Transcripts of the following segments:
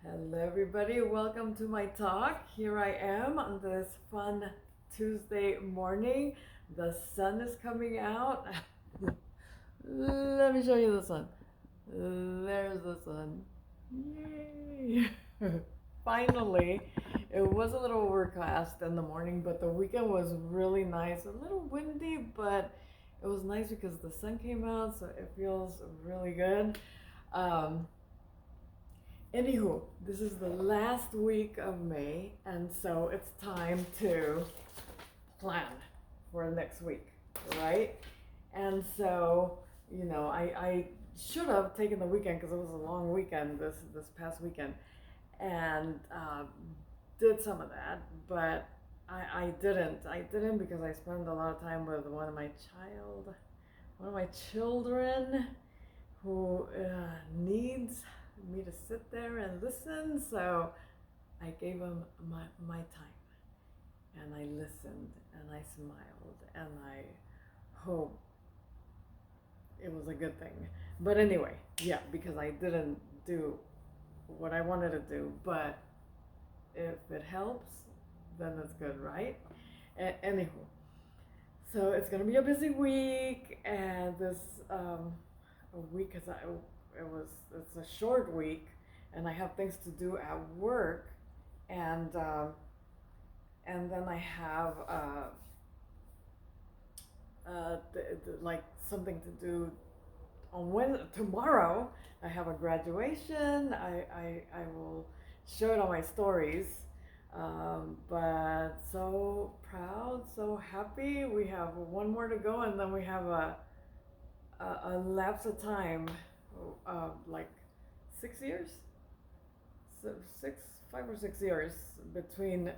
Hello, everybody. Welcome to my talk. Here I am on this fun Tuesday morning. The sun is coming out. Let me show you the sun. There's the sun. Yay! Finally, it was a little overcast in the morning, but the weekend was really nice. A little windy, but it was nice because the sun came out, so it feels really good. Um, Anywho, this is the last week of May, and so it's time to plan for next week, right? And so, I should have taken the weekend because it was a long weekend this past weekend, and did some of that, but I didn't. I didn't because I spent a lot of time with one of my children who needs me to sit there and listen. So I gave him my time, and I listened and I smiled and I hope it was a good thing. But anyway, yeah, because I didn't do what I wanted to do, but if it helps, then it's good, right? Anywho, so it's gonna be a busy week, and this a week because it's a short week, and I have things to do at work, and then I have like something to do on tomorrow. I have a graduation. I will show it on my stories. But so proud, so happy. We have one more to go, and then we have a lapse of time, like 6 years, so 5 or 6 years between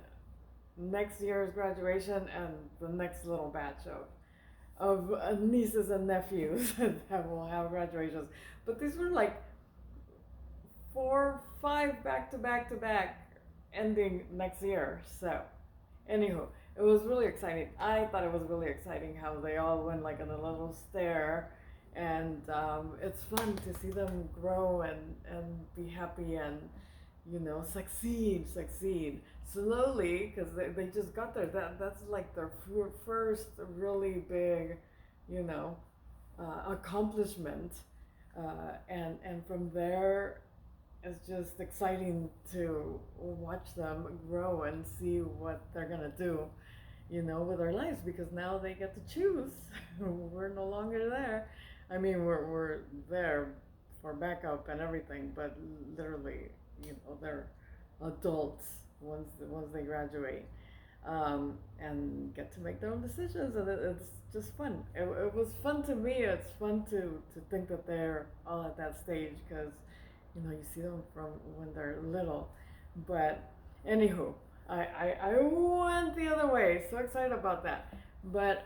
next year's graduation and the next little batch of nieces and nephews that will have graduations. But these were like 4, 5 back to back to back, ending next year. So, anywho, it was really exciting. I thought it was really exciting how they all went like on a little stair, and it's fun to see them grow and be happy and succeed slowly because they just got there. That's like their first really big, you know, accomplishment, and from there it's just exciting to watch them grow and see what they're gonna do, with their lives, because now they get to choose. We're no longer there. I mean, we're there for backup and everything, but literally, they're adults once they graduate, and get to make their own decisions, and it's just fun. It was fun to me. It's fun to think that they're all at that stage because you see them from when they're little. But anywho, I went the other way. So excited about that. But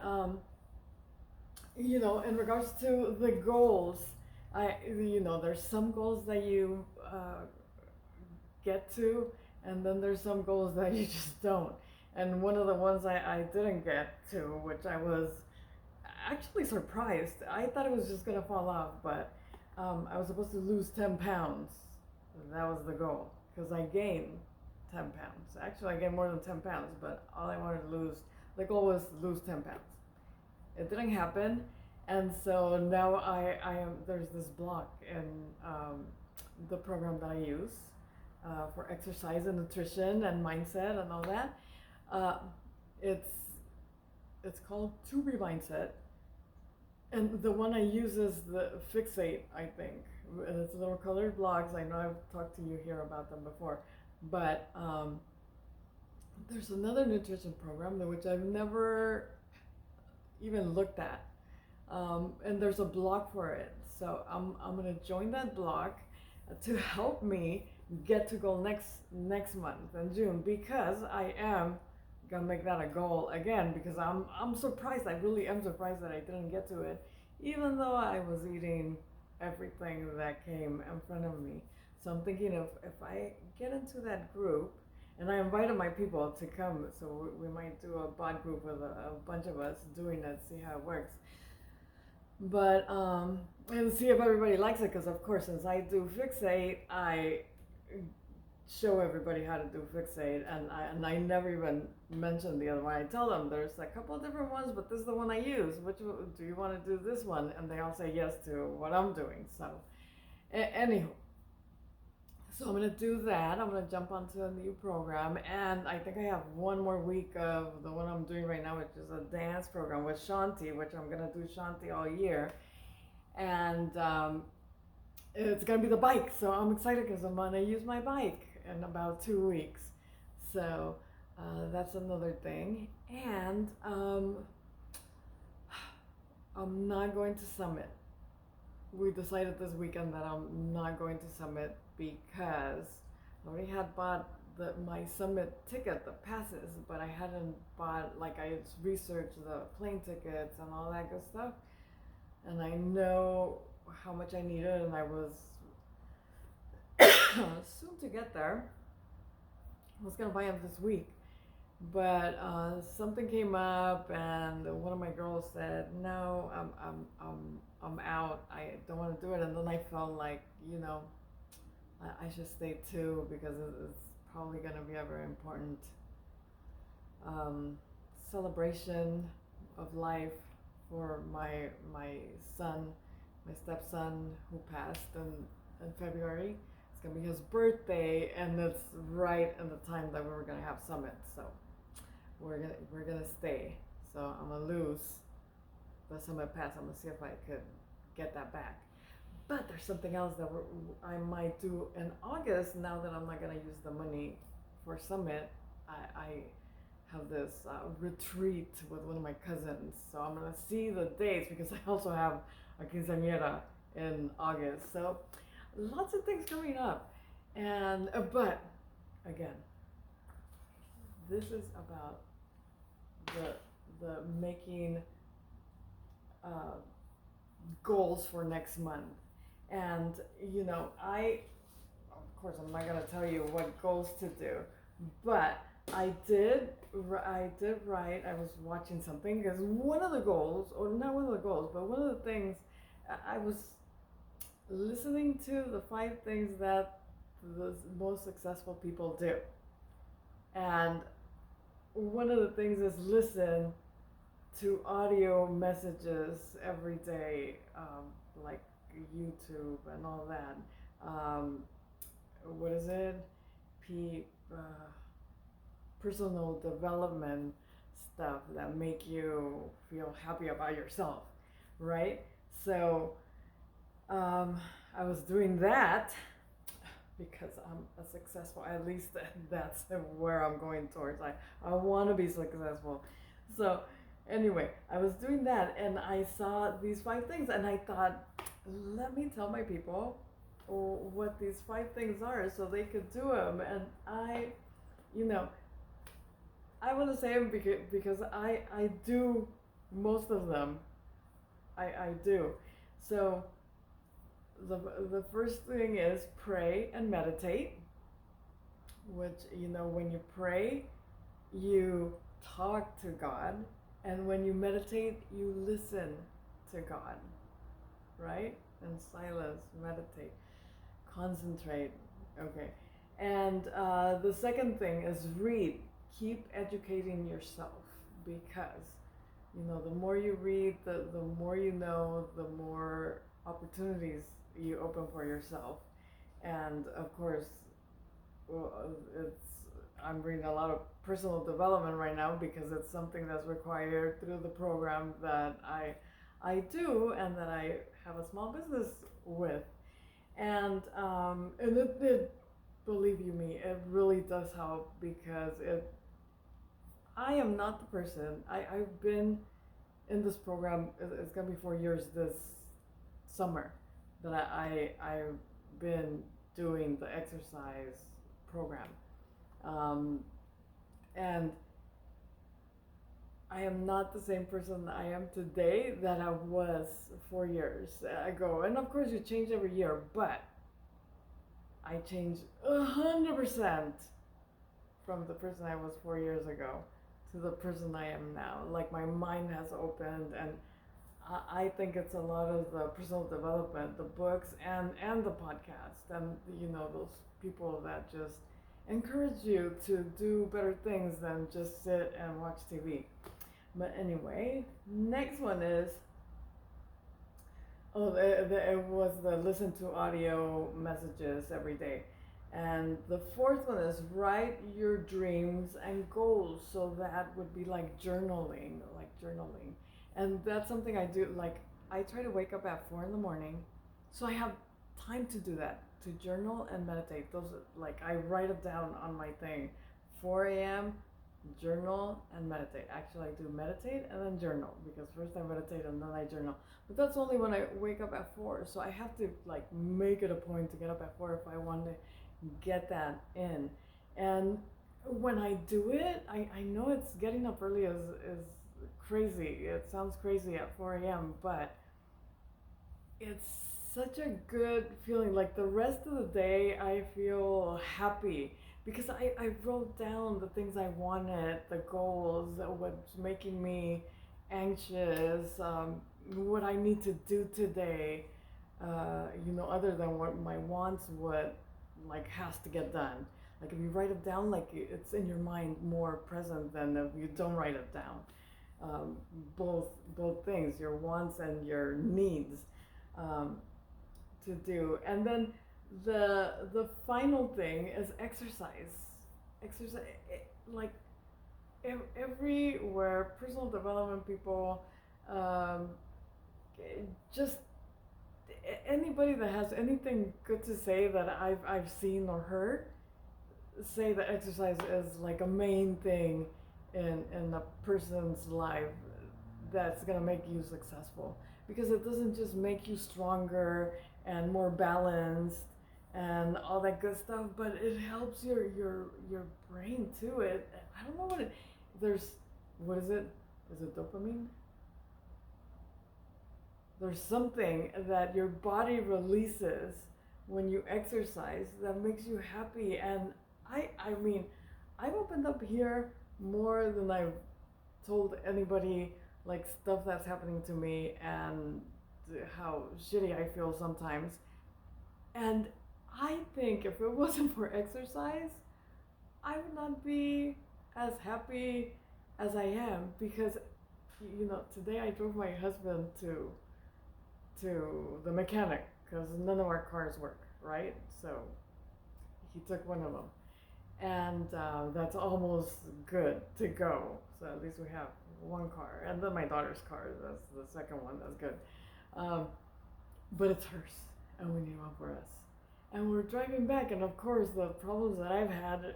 in regards to the goals, there's some goals that you get to, and then there's some goals that you just don't. And one of the ones I didn't get to, which I was actually surprised. I thought it was just gonna fall off, but I was supposed to lose 10 pounds. That was the goal, because I gained 10 pounds. Actually, I gained more than 10 pounds, but all I wanted to lose, the goal was to lose 10 pounds. It didn't happen, and so now I am, there's this block in the program that I use for exercise and nutrition and mindset and all that. Uh, it's it's called To Be Mindset, and the one I use is the Fixate, I think. And it's little colored blogs. I know I've talked to you here about them before, but there's another nutrition program which I've never even looked at, and there's a blog for it. So I'm gonna join that blog to help me get to goal next month in June, because I am gonna make that a goal again, because I'm surprised. I really am surprised that I didn't get to it, even though I was eating everything that came in front of me. So I'm thinking of, if I get into that group, and I invited my people to come, so we might do a bod group with a bunch of us doing it, see how it works. But and see if everybody likes it, because of course, since I do Fixate, I show everybody how to do Fixate, and I never even mentioned the other one. I tell them there's a couple of different ones, but this is the one I use. Which do you want to do this one? And they all say yes to what I'm doing. So, anyhow, so I'm gonna do that. I'm gonna jump onto a new program, and I think I have one more week of the one I'm doing right now, which is a dance program with Shanti, which I'm gonna do Shanti all year, and it's gonna be the bike. So I'm excited because I'm gonna use my bike in about 2 weeks. So that's another thing, and I'm not going to Summit. We decided this weekend that I'm not going to Summit because I already had bought my Summit ticket, the passes, but I hadn't bought, like, I researched the plane tickets and all that good stuff, and I know how much I needed, and I was soon to get there. I was gonna buy them this week, but something came up, and one of my girls said, "No, I'm out. I don't want to do it." And then I felt like, I should stay too, because it's probably gonna be a very important celebration of life for my son, my stepson, who passed in February. It's gonna be his birthday, and it's right in the time that we were gonna have Summit. So we're gonna stay. So I'm gonna lose the Summit pass. I'm gonna see if I could get that back. But there's something else that I might do in August. Now that I'm not gonna use the money for Summit, I have this retreat with one of my cousins. So I'm gonna see the dates, because I also have a quinceañera in August. So lots of things coming up, and but again, this is about the making goals for next month. And I, of course, I'm not gonna tell you what goals to do, but I did write. I was watching something, because one of the goals, or not one of the goals, but one of the things, I was listening to the 5 things that the most successful people do, and one of the things is listen to audio messages every day, like YouTube and all that. What is it? Personal development stuff that make you feel happy about yourself, right? So I was doing that because I'm a successful, at least that's where I'm going towards. I want to be successful. So anyway, I was doing that, and I saw these 5 things, and I thought, let me tell my people what these 5 things are so they could do them. And I want to say them because I do most of them. I do. So the first thing is pray and meditate, which, when you pray, you talk to God, and when you meditate, you listen to God, right? In silence, meditate, concentrate. Okay. And the second thing is read. Keep educating yourself, because the more you read, the more you know, the more opportunities you open for yourself. And of course, I'm reading a lot of personal development right now, because it's something that's required through the program that I do, and that I have a small business with. And it believe you me, it really does help, because I am not the person. I've been in this program. It's gonna be 4 years this summer that I've been doing the exercise program, and I am not the same person I am today that I was 4 years ago. And of course, you change every year, but I changed 100% from the person I was 4 years ago to the person I am now. Like, my mind has opened, and I think it's a lot of the personal development, the books, and the podcast, and those people that just encourage you to do better things than just sit and watch TV. But anyway, next one is, it was the listen to audio messages every day. And the fourth one is write your dreams and goals. So that would be like journaling, like journaling. And that's something I do. Like, I try to wake up at 4 in the morning. So I have time to do that, to journal and meditate. Those, like, I write it down on my thing. 4 a.m., journal and meditate. Actually, I do meditate and then journal, because first I meditate and then I journal. But that's only when I wake up at 4. So I have to like make it a point to get up at 4 if I want to get that in. And when I do it, I know it's getting up early is crazy. It sounds crazy at 4 a.m., but it's such a good feeling. Like, the rest of the day, I feel happy because I wrote down the things I wanted, the goals, what's making me anxious, what I need to do today, other than what my wants would, like, has to get done. Like, if you write it down, like, it's in your mind more present than if you don't write it down. Both things, your wants and your needs, um, to do. And then the final thing is exercise. Exercise, like, everywhere, personal development people, um, just anybody that has anything good to say that I've seen or heard, say that exercise is like a main thing in a person's life that's gonna make you successful, because it doesn't just make you stronger and more balanced and all that good stuff, but it helps your brain too. I don't know what it, there's, what is it? Is it dopamine? There's something that your body releases when you exercise that makes you happy. And I mean, I've opened up here more than I've told anybody, like, stuff that's happening to me and how shitty I feel sometimes. And I think if it wasn't for exercise, I would not be as happy as I am, because today I drove my husband to the mechanic because none of our cars work, right? So he took one of them, and that's almost good to go. So at least we have one car, and then my daughter's car. That's the second one. That's good, but it's hers, and we need one for us. And we're driving back, and of course the problems that I've had,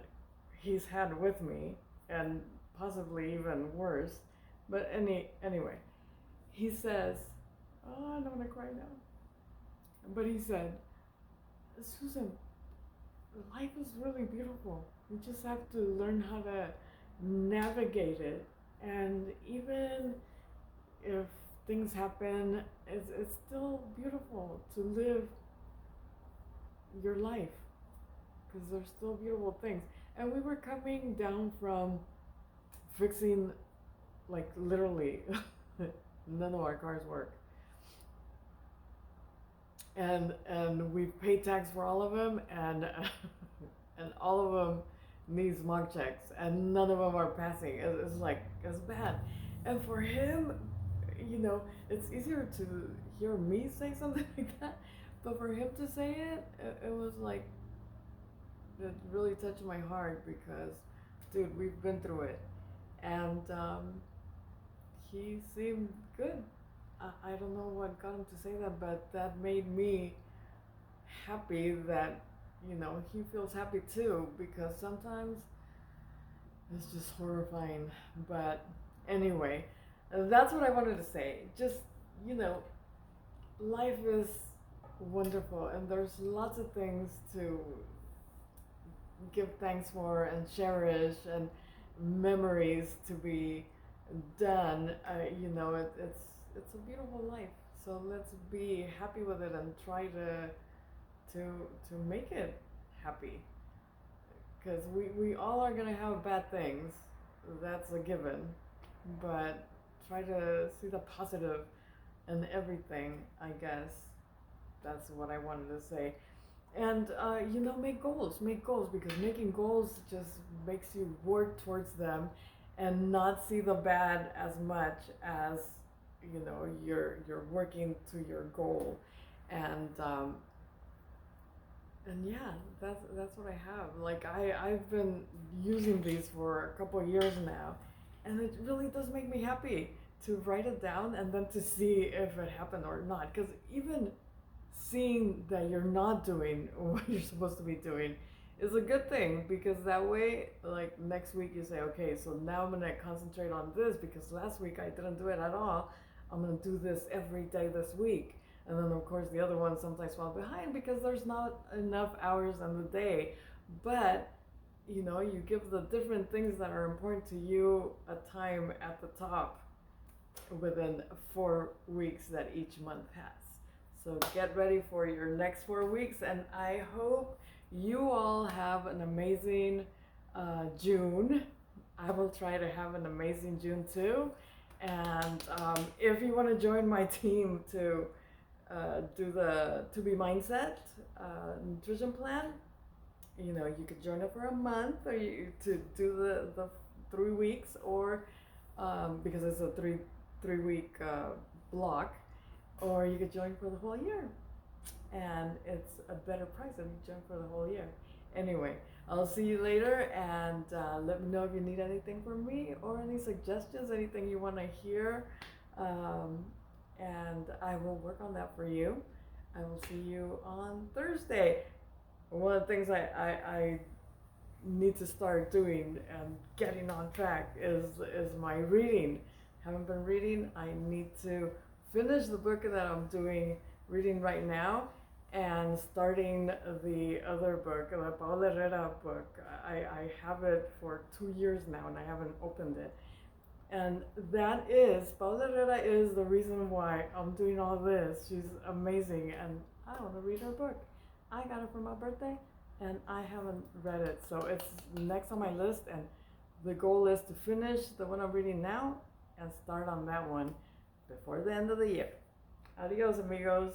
he's had with me, and possibly even worse. But anyway, he says, "Oh, I don't want to cry now." But he said, "Susan, life is really beautiful. We just have to learn how to navigate it. And even if things happen, it's still beautiful to live your life, because there's still beautiful things." And we were coming down from fixing, like, literally, none of our cars work. And we've paid tax for all of them, and and all of them need smog checks, and none of them are passing. It's bad. And for him, it's easier to hear me say something like that, but for him to say it was like, it really touched my heart, because, dude, we've been through it, and he seemed good. I don't know what got him to say that, but that made me happy that, he feels happy too, because sometimes it's just horrifying. But anyway, that's what I wanted to say. Just, life is wonderful, and there's lots of things to give thanks for and cherish, and memories to be done. It's a beautiful life. So let's be happy with it and try to make it happy. Because we all are gonna have bad things. That's a given. But try to see the positive in everything, I guess. That's what I wanted to say. And make goals, because making goals just makes you work towards them and not see the bad as much as you're working to your goal. And um, and yeah, that's what I have. Like I've been using these for a couple of years now, and it really does make me happy to write it down and then to see if it happened or not. Because even seeing that you're not doing what you're supposed to be doing is a good thing, because that way, like next week, you say, okay, so now I'm gonna concentrate on this because last week I didn't do it at all. I'm gonna do this every day this week. And then, of course, the other ones sometimes fall behind because there's not enough hours in the day. But you give the different things that are important to you a time at the top within 4 weeks that each month has. So get ready for your next 4 weeks, and I hope you all have an amazing June. I will try to have an amazing June too. And if you want to join my team to do the To Be Mindset nutrition plan, you could join it for a month, or to do the 3 weeks, or because it's a three week block, or you could join for the whole year, and it's a better price if you join for the whole year. Anyway, I'll see you later, and let me know if you need anything from me or any suggestions, anything you want to hear, and I will work on that for you. I will see you on Thursday. One of the things I need to start doing and getting on track is my reading. Haven't been reading. I need to finish the book that I'm reading right now, and starting the other book, the Paola Herrera book. I have it for 2 years now, and I haven't opened it. And Paola Herrera is the reason why I'm doing all this. She's amazing, and I want to read her book. I got it for my birthday, and I haven't read it, so it's next on my list. And the goal is to finish the one I'm reading now and start on that one before the end of the year. Adios, amigos.